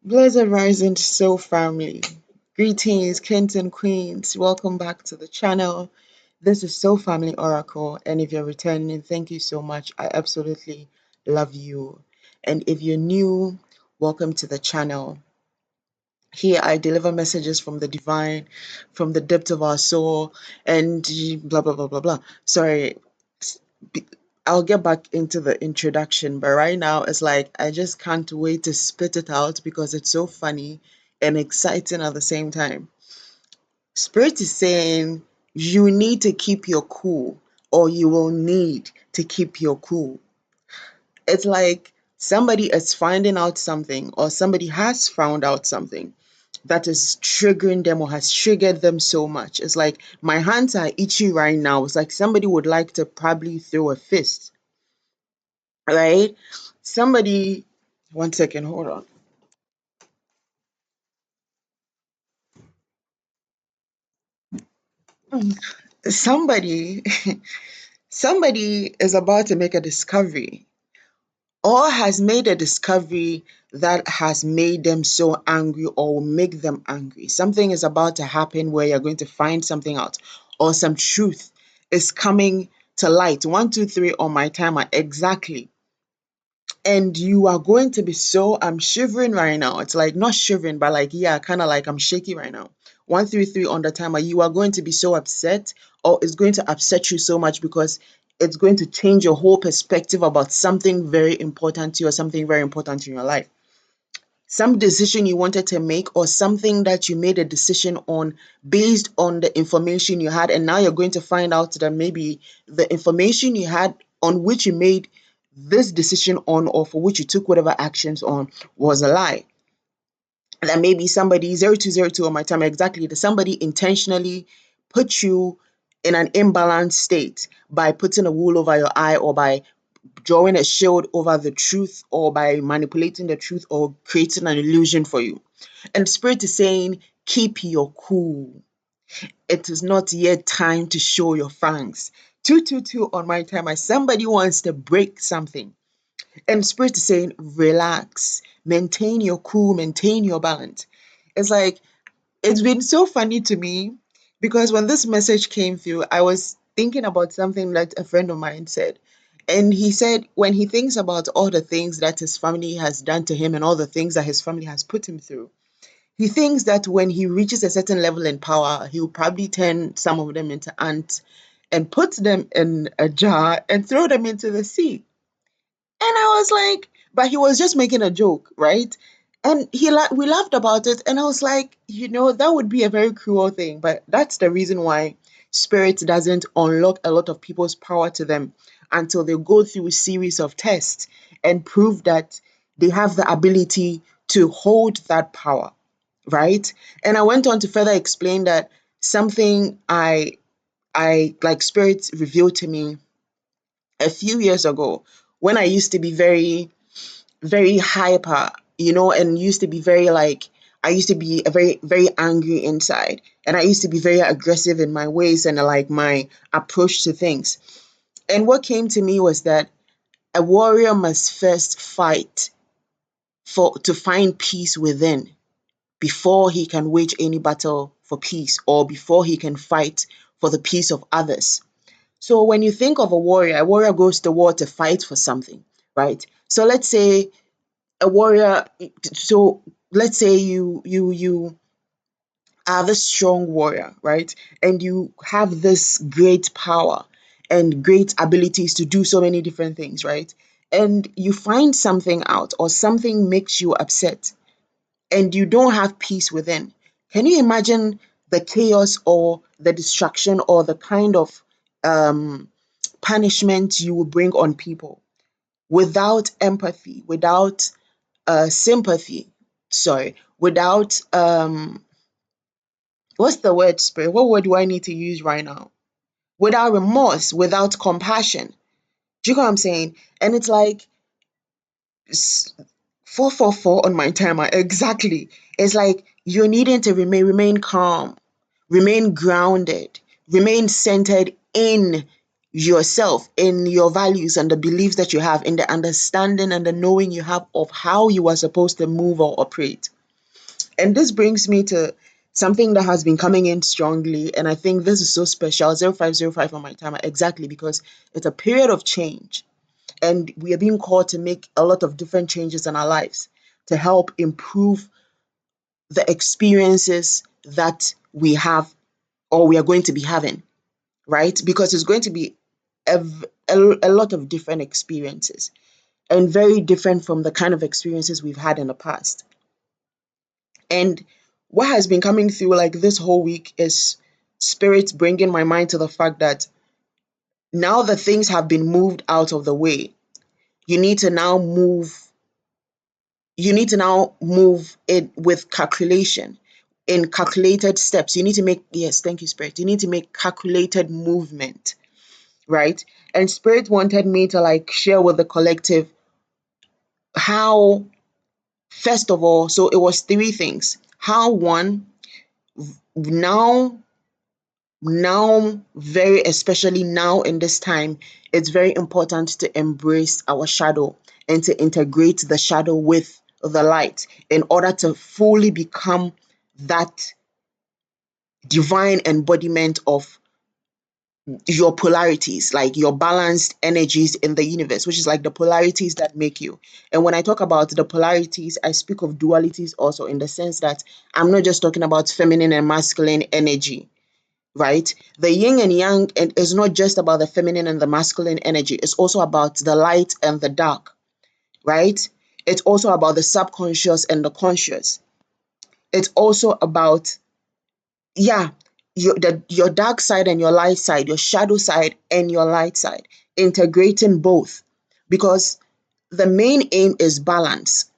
Blessed Rising Soul Family. Greetings, kings and queens. Welcome back to the channel. This is Soul Family Oracle, and if you're returning, thank you so much. I absolutely love you. And if you're new, welcome to the channel. Here I deliver messages from the divine, from the depth of our soul, and blah blah blah blah blah. Sorry, I'll get back into the introduction, but right now it's like I just can't wait to spit it out because it's so funny and exciting at the same time. Spirit is saying you need to keep your cool, or you will need to keep your cool. It's like somebody is finding out something, or somebody has found out something that is triggering them or has triggered them so much. It's like my hands are itchy right now. It's like somebody would like to probably throw a fist, right? Somebody, one second, hold on. Somebody, somebody is about to make a discovery or has made a discovery that has made them so angry or will make them angry. Something is about to happen where you're going to find something out or some truth is coming to light. One, two, three on my timer, exactly. And you are going to be so, I'm shivering right now. It's like not shivering, but like, yeah, kind of like I'm shaky right now. 133 on the timer, you are going to be so upset, or it's going to upset you so much because it's going to change your whole perspective about something very important to you or something very important in your life. Some decision you wanted to make, or something that you made a decision on based on the information you had, and now you're going to find out that maybe the information you had on which you made this decision on, or for which you took whatever actions on, was a lie. That maybe somebody 0202 on my time, exactly, that somebody intentionally put you in an imbalanced state by putting a wool over your eye, or by drawing a shield over the truth, or by manipulating the truth, or creating an illusion for you. And Spirit is saying, keep your cool. It is not yet time to show your fangs. 222 on my timer. Somebody wants to break something. And Spirit is saying, relax, maintain your cool, maintain your balance. It's like, it's been so funny to me because when this message came through, I was thinking about something that a friend of mine said. And he said, when he thinks about all the things that his family has done to him and all the things that his family has put him through, he thinks that when he reaches a certain level in power, he will probably turn some of them into ants and put them in a jar and throw them into the sea. And I was like, but he was just making a joke, right? And we laughed about it, and I was like, that would be a very cruel thing. But that's the reason why spirit doesn't unlock a lot of people's power to them until they go through a series of tests and prove that they have the ability to hold that power, right? And I went on to further explain that something I like spirit revealed to me a few years ago when I used to be very, very hyper, and used to be very like, I used to be a very, very angry inside. And I used to be very aggressive in my ways and like my approach to things. And what came to me was that a warrior must first fight for to find peace within before he can wage any battle for peace, or before he can fight for the peace of others. So when you think of a warrior goes to war to fight for something, right? So let's say a warrior, so let's say you are this strong warrior, right? And you have this great power and great abilities to do so many different things, right? And you find something out, or something makes you upset, and you don't have peace within. Can you imagine the chaos or the destruction or the kind of um, punishment you will bring on people without empathy, without sympathy? Sorry, without what's the word, spirit? What word do I need to use right now? Without remorse, without compassion. Do you know what I'm saying? And it's like 444 on my timer. Exactly. It's like you're needing to remain calm, remain grounded, remain centered in yourself, in your values and the beliefs that you have, in the understanding and the knowing you have of how you are supposed to move or operate. And this brings me to something that has been coming in strongly. And I think this is so special, 0505 on my timer, exactly because it's a period of change. And we are being called to make a lot of different changes in our lives to help improve the experiences that we have or we are going to be having, right? Because it's going to be a lot of different experiences and very different from the kind of experiences we've had in the past. And what has been coming through like this whole week is spirits bringing my mind to the fact that now that things have been moved out of the way, you need to now move you need to now move it with calculation, in calculated steps. You need to make, yes, thank you, Spirit. You need to make calculated movement, right? And Spirit wanted me to like share with the collective how, first of all, so it was three things. How, one, now very especially now in this time, it's very important to embrace our shadow and to integrate the shadow with the light in order to fully become that divine embodiment of your polarities, like your balanced energies in the universe, which is like the polarities that make you. And when I talk about the polarities, I speak of dualities also, in the sense that I'm not just talking about feminine and masculine energy, right? The yin and yang is not just about the feminine and the masculine energy. It's also about the light and the dark, right? It's also about the subconscious and the conscious. It's also about, yeah, your dark side and your light side, your shadow side and your light side, integrating both, because the main aim is balance.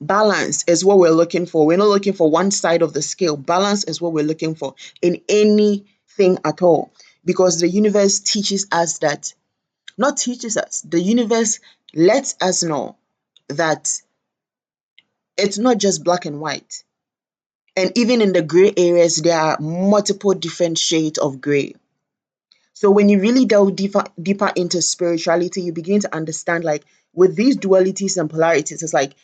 Balance is what we're looking for. We're not looking for one side of the scale. Balance is what we're looking for in anything at all. Because the universe teaches us that, not teaches us, the universe lets us know that it's not just black and white. And even in the gray areas, there are multiple different shades of gray. So when you really delve deeper into spirituality, you begin to understand like with these dualities and polarities, it's like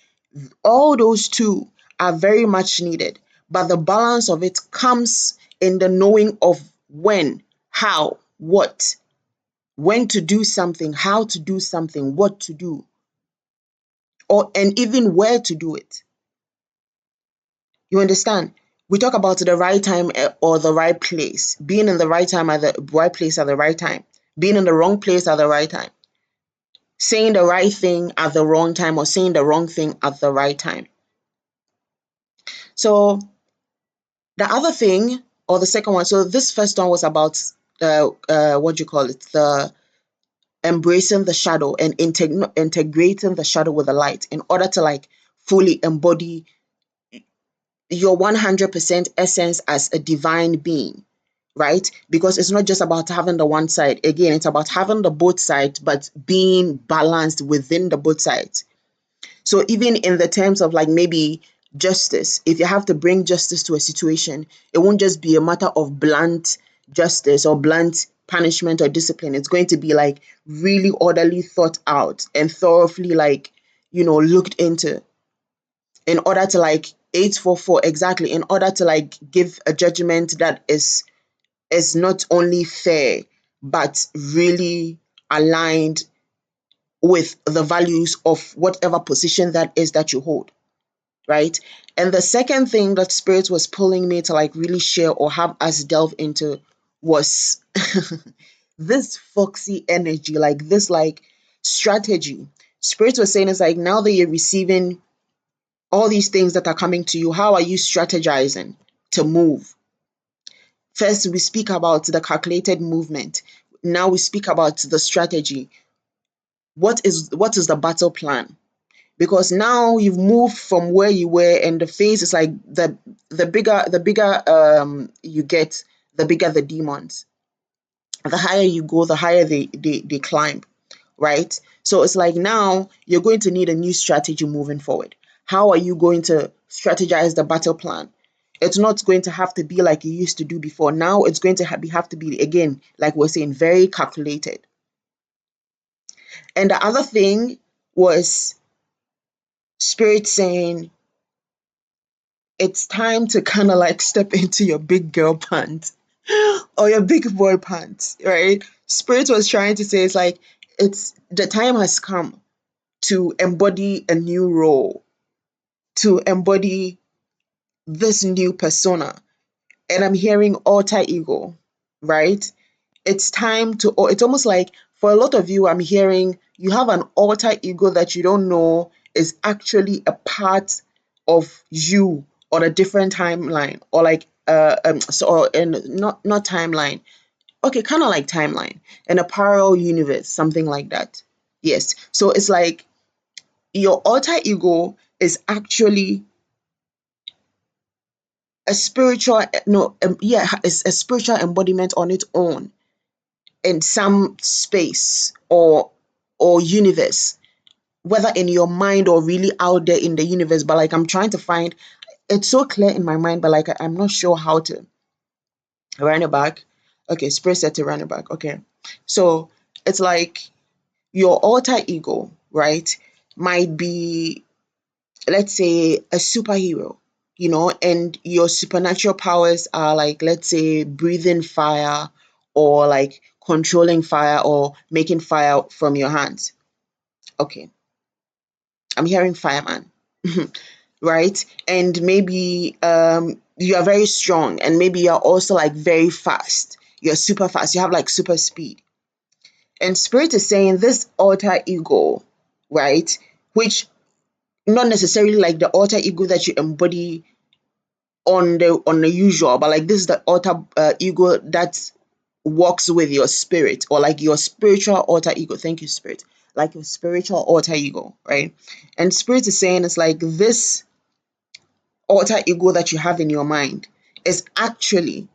all those two are very much needed, but the balance of it comes in the knowing of when, how, what, when to do something, how to do something, what to do, or and even where to do it. You understand? We talk about the right time or the right place, being in the right time at the right place at the right time, being in the wrong place at the right time, saying the right thing at the wrong time, or saying the wrong thing at the right time. So the other thing, or the second one, so this first one was about the what do you call it? The embracing the shadow and integrating the shadow with the light in order to like fully embody your 100% essence as a divine being, right? Because it's not just about having the one side. Again, it's about having the both sides, but being balanced within the both sides. So even in the terms of like maybe justice, if you have to bring justice to a situation, it won't just be a matter of blunt justice or blunt punishment or discipline. It's going to be like really orderly thought out and thoroughly like, looked into, in order to like 844 exactly, in order to like give a judgment that is not only fair but really aligned with the values of whatever position that is that you hold, right? And the second thing that Spirit was pulling me to like really share or have us delve into was this Foxy energy, like this like strategy. Spirit was saying it's like now that you're receiving all these things that are coming to you, how are you strategizing to move? First, we speak about the calculated movement. Now we speak about the strategy. What is the battle plan? Because now you've moved from where you were, and the phase is like the bigger you get, the bigger the demons. The higher you go, the higher they climb, right? So it's like now you're going to need a new strategy moving forward. How are you going to strategize the battle plan? It's not going to have to be like you used to do before. Now it's going to have to be, again, like we're saying, very calculated. And the other thing was Spirit saying it's time to kind of like step into your big girl pants or your big boy pants, right? Spirit was trying to say it's like it's the time has come to embody a new role, to embody this new persona. And I'm hearing alter ego, right? It's time to, or it's almost like for a lot of you, I'm hearing you have an alter ego that you don't know is actually a part of you on a different timeline, or like so and not timeline. Okay, kind of like timeline in a parallel universe, something like that. Yes. So it's like your alter ego is actually a spiritual, no, yeah, it's a spiritual embodiment on its own in some space or universe, whether in your mind or really out there in the universe. But like I'm trying to find, it's so clear in my mind, but like I'm not sure how to run it back. Okay, spirit said to run it back. Okay, so it's like your alter ego, right, might be, let's say, a superhero, and your supernatural powers are like, let's say, breathing fire, or like controlling fire, or making fire from your hands. Okay, I'm hearing fireman. Right? And maybe you are very strong, and maybe you're also like very fast. You're super fast. You have like super speed. And spirit is saying this alter ego, right? Which not necessarily like the alter ego that you embody on the usual, but like this is the alter ego that works with your spirit, or like your spiritual alter ego. Thank you, spirit. Like your spiritual alter ego, right? And spirit is saying it's like this alter ego that you have in your mind is actually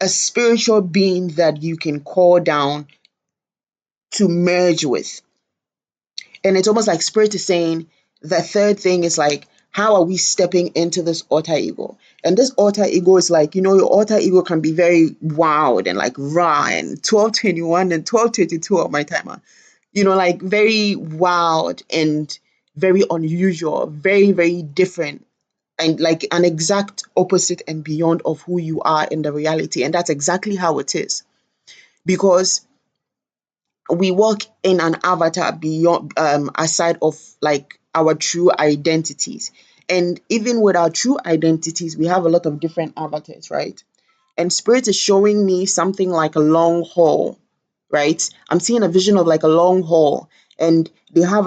a spiritual being that you can call down to merge with. And it's almost like spirit is saying the third thing is like, how are we stepping into this alter ego? And this alter ego is like, your alter ego can be very wild and like raw, and 1221 and 1222 of my timer. Like very wild and very unusual, very, very different, and like an exact opposite and beyond of who you are in the reality. And that's exactly how it is. Because we walk in an avatar beyond, aside of like our true identities. And even with our true identities, we have a lot of different avatars, right? And spirit is showing me something like a long hall, right? I'm seeing a vision of like a long hall, and they have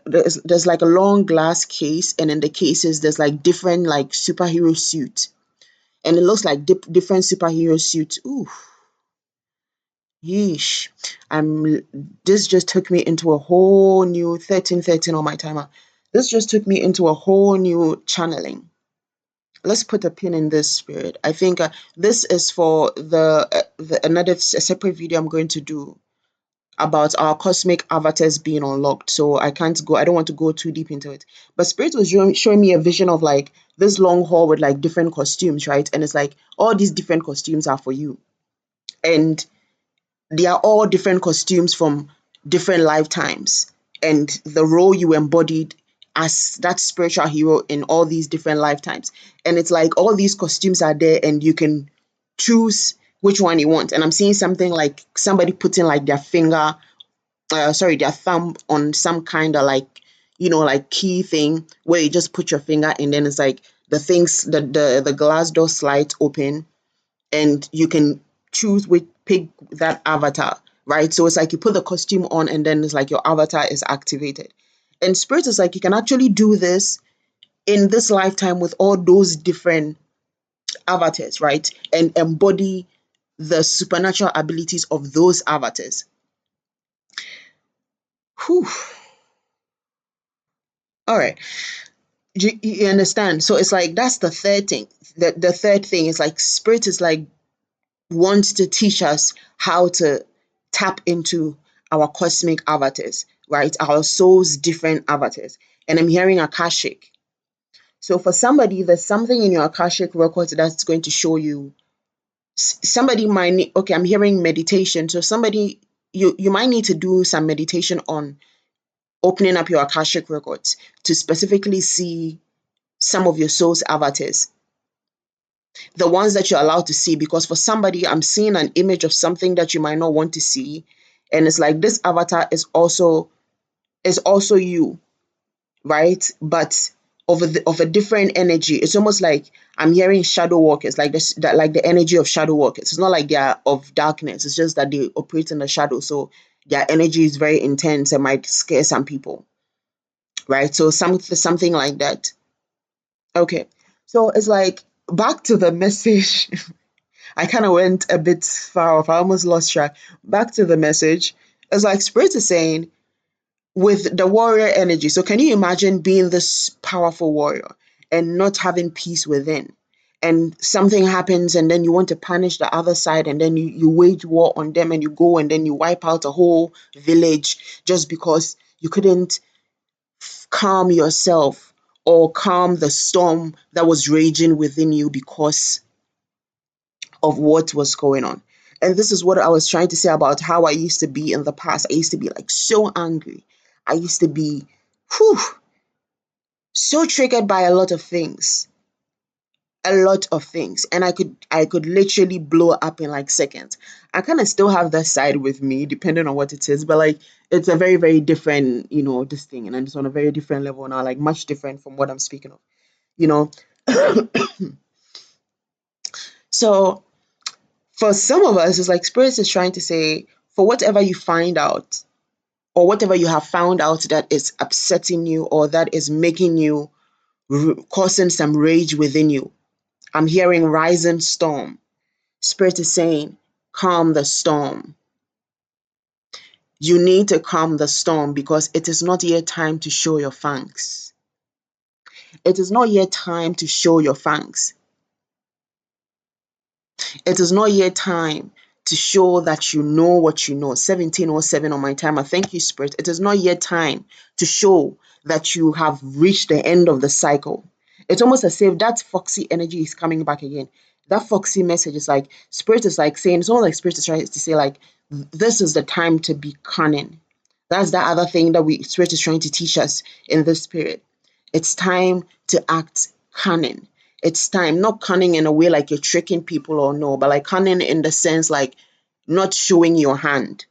there's like a long glass case, and in the cases there's like different like superhero suits, and it looks like different superhero suits. Ooh, yeesh. I'm This just took me into a whole new 1313 on my timer. This just took me into a whole new channeling. Let's put a pin in this, spirit. I think this is for another separate video I'm going to do about our cosmic avatars being unlocked. So I don't want to go too deep into it. But spirit was showing me a vision of like this long hall with like different costumes, right? And it's like all these different costumes are for you. And they are all different costumes from different lifetimes, and the role you embodied as that spiritual hero in all these different lifetimes. And it's like all these costumes are there, and you can choose which one you want. And I'm seeing something like somebody putting like their thumb on some kind of like, like key thing, where you just put your finger, and then it's like the glass door slides open, and you can pick that avatar, right? So it's like you put the costume on, and then it's like your avatar is activated. And spirit is like you can actually do this in this lifetime with all those different avatars, right? And embody the supernatural abilities of those avatars. Whew. All right. You understand? So it's like that's the third thing. The third thing is like spirit is like wants to teach us how to tap into our cosmic avatars, right? Our soul's different avatars. And I'm hearing Akashic. So for somebody, there's something in your Akashic records that's going to show you. Somebody might need, okay, I'm hearing meditation. So somebody, you might need to do some meditation on opening up your Akashic records to specifically see some of your soul's avatars, the ones that you're allowed to see. Because for somebody, I'm seeing an image of something that you might not want to see, and it's like this avatar is also you, right? But of a different energy. It's almost like I'm hearing shadow walkers, like this, that, like the energy of shadow walkers. It's not like they are of darkness. It's just that they operate in the shadow, so their energy is very intense and might scare some people, right? So something like that. Okay, so it's like back to the message. I kind of went a bit far off. I almost lost track. Back to the message. It's like Spirit is saying, with the warrior energy. So can you imagine being this powerful warrior and not having peace within? And something happens and then you want to punish the other side, and then you wage war on them, and you go and then you wipe out a whole village just because you couldn't calm yourself or calm the storm that was raging within you because of what was going on. And this is what I was trying to say about how I used to be in the past. I used to be like so angry. I used to be whew, so triggered by a lot of things. A lot of things. And I could literally blow up in like seconds. I kind of still have that side with me, depending on what it is, but like it's a very, very different, this thing. And it's on a very different level now, like much different from what I'm speaking of, you know. So for some of us, it's like Spirit is trying to say, for whatever you find out, or whatever you have found out that is upsetting you, or that is making you, causing some rage within you. I'm hearing rising storm. Spirit is saying, calm the storm. You need to calm the storm because it is not yet time to show your fangs. It is not yet time to show your fangs. It is not yet time to show that you know what you know. 1707 on my timer. Thank you, Spirit. It is not yet time to show that you have reached the end of the cycle. It's almost as if that Foxy energy is coming back again. That Foxy message is like, Spirit is like saying, it's almost like Spirit is trying to say, like, this is the time to be cunning. That's the other thing that Spirit is trying to teach us in this period. It's time to act cunning. It's time, not cunning in a way like you're tricking people or no, but like cunning in the sense like not showing your hand,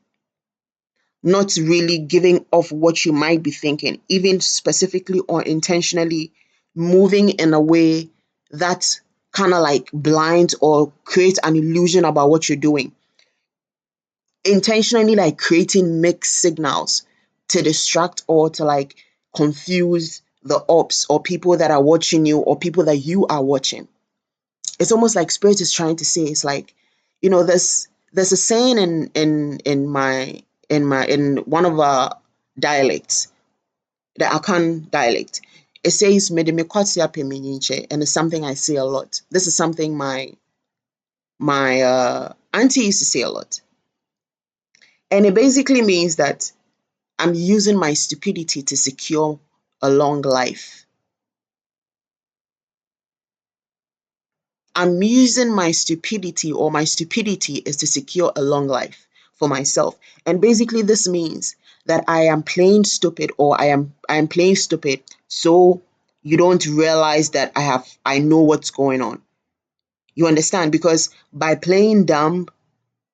not really giving off what you might be thinking, even specifically or intentionally moving in a way that kind of like blinds or creates an illusion about what you're doing. Intentionally like creating mixed signals to distract or to like confuse the ops or people that are watching you or people that you are watching. It's almost like Spirit is trying to say, it's like, there's a saying in one of our dialects, the Akan dialect. It says "Mede me kwatsi apɛ me nyinkyɛ," and it's something I say a lot. This is something my auntie used to say a lot, and it basically means that I'm using my stupidity to secure a long life. I'm using my stupidity, or my stupidity is to secure a long life for myself. And basically this means that I am playing stupid, or I am playing stupid so you don't realize that I know what's going on. You understand? Because by playing dumb,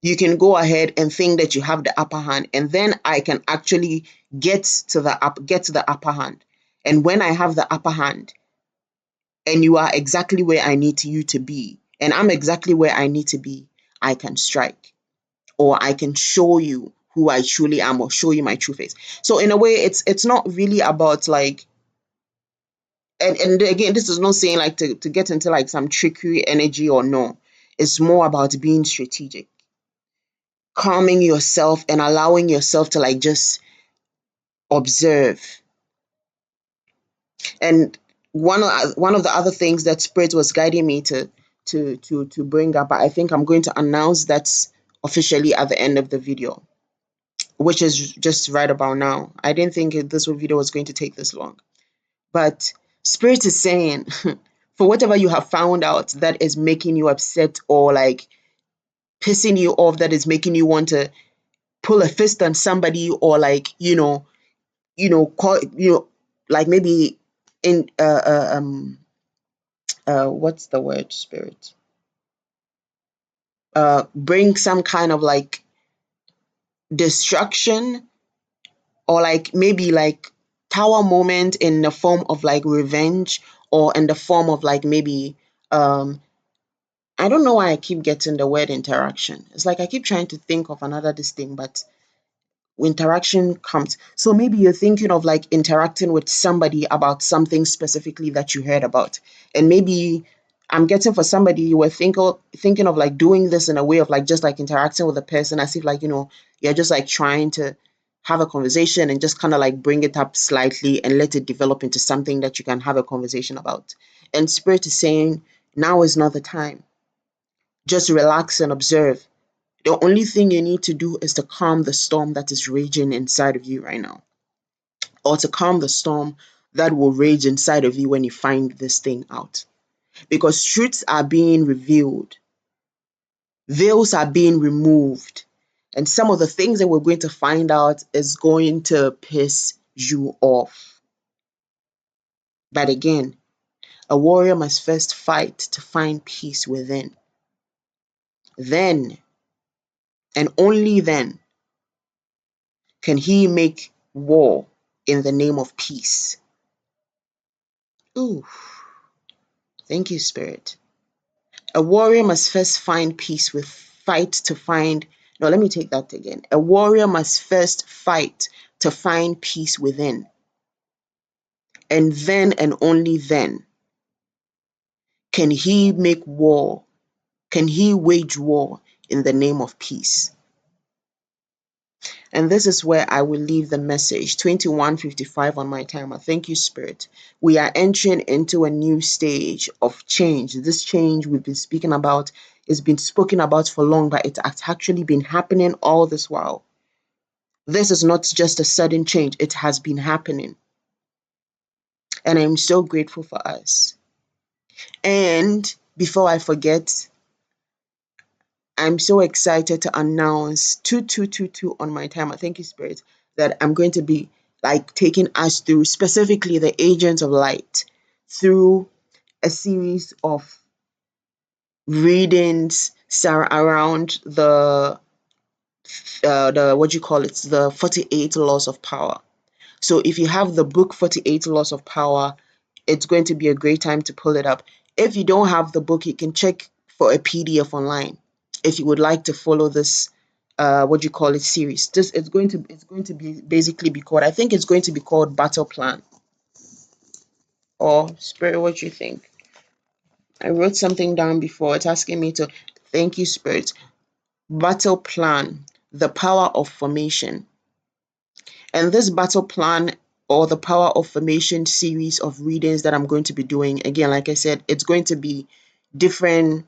you can go ahead and think that you have the upper hand, and then I can actually get to the upper hand. And when I have the upper hand, and you are exactly where I need you to be, and I'm exactly where I need to be, I can strike, or I can show you who I truly am, or show you my true face. So in a way, it's not really about like, and again, this is not saying like to get into like some trickery energy or no. It's more about being strategic, calming yourself and allowing yourself to like just observe. And one of the other things that Spirit was guiding me to bring up, I think I'm going to announce that officially at the end of the video, which is just right about now. I didn't think this video was going to take this long, but Spirit is saying, for whatever you have found out that is making you upset, or like pissing you off, that is making you want to pull a fist on somebody, or like call like maybe in what's the word, spirit? Bring some kind of like destruction, or like maybe like tower moment in the form of like revenge, or in the form of like maybe I don't know why I keep getting the word interaction. It's like I keep trying to think of another this thing, but interaction comes. So maybe you're thinking of like interacting with somebody about something specifically that you heard about. And maybe I'm getting for somebody, you were thinking of like doing this in a way of like just like interacting with a person as if like, you're just like trying to have a conversation and just kind of like bring it up slightly and let it develop into something that you can have a conversation about. And Spirit is saying, now is not the time. Just relax and observe. The only thing you need to do is to calm the storm that is raging inside of you right now, or to calm the storm that will rage inside of you when you find this thing out. Because truths are being revealed, veils are being removed, and some of the things that we're going to find out is going to piss you off. But again, a warrior must first fight to find peace within. Then, and only then, can he make war in the name of peace. Ooh, thank you, Spirit. A warrior must first find peace with fight to find. No, let me take that again. A warrior must first fight to find peace within. And then and only then can he make war, can he wage war in the name of peace. And this is where I will leave the message. 21:55 on my timer. Thank you, Spirit. We are entering into a new stage of change. This change we've been speaking about has been spoken about for long, but it's actually been happening all this while. This is not just a sudden change, it has been happening. And I'm so grateful for us. And before I forget, I'm so excited to announce 2222 on my timer. Thank you, Spirit, that I'm going to be like taking us through specifically the agents of light through a series of readings around the what you call it, the 48 laws of power. So if you have the book 48 laws of power, it's going to be a great time to pull it up. If you don't have the book, you can check for a PDF online. If you would like to follow this, what you call it, series, this it's going to be basically be called. I think it's going to be called Battle Plan. Or Spirit, what you think? I wrote something down before. It's asking me to. Thank you, Spirit. Battle Plan: The Power of Formation. And this battle plan, or the Power of Formation series of readings that I'm going to be doing, again, like I said, it's going to be different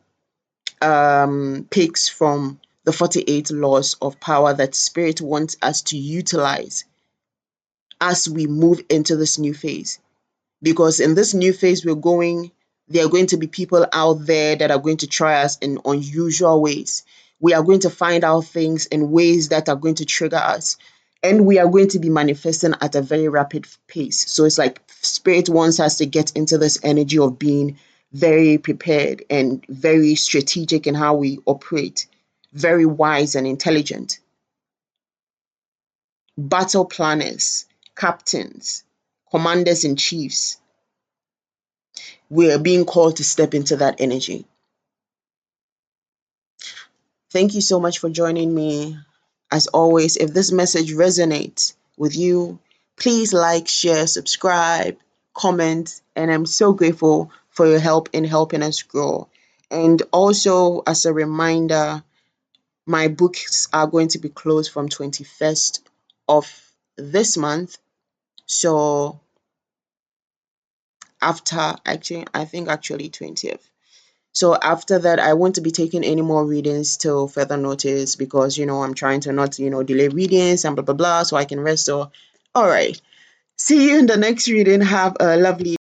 picks from the 48 laws of power that Spirit wants us to utilize as we move into this new phase. Because in this new phase there are going to be people out there that are going to try us in unusual ways. We are going to find out things in ways that are going to trigger us. And we are going to be manifesting at a very rapid pace. So it's like Spirit wants us to get into this energy of being very prepared and very strategic in how we operate, very wise and intelligent. Battle planners, captains, commanders in chiefs, we are being called to step into that energy. Thank you so much for joining me. As always, if this message resonates with you, please like, share, subscribe, comment, and I'm so grateful for your help in helping us grow. And also, as a reminder, my books are going to be closed from 21st of this month. So after, actually, I think actually 20th. So after that, I won't be taking any more readings till further notice, because, I'm trying to not, delay readings and blah, blah, blah, so I can rest. So, all right. See you in the next reading. Have a lovely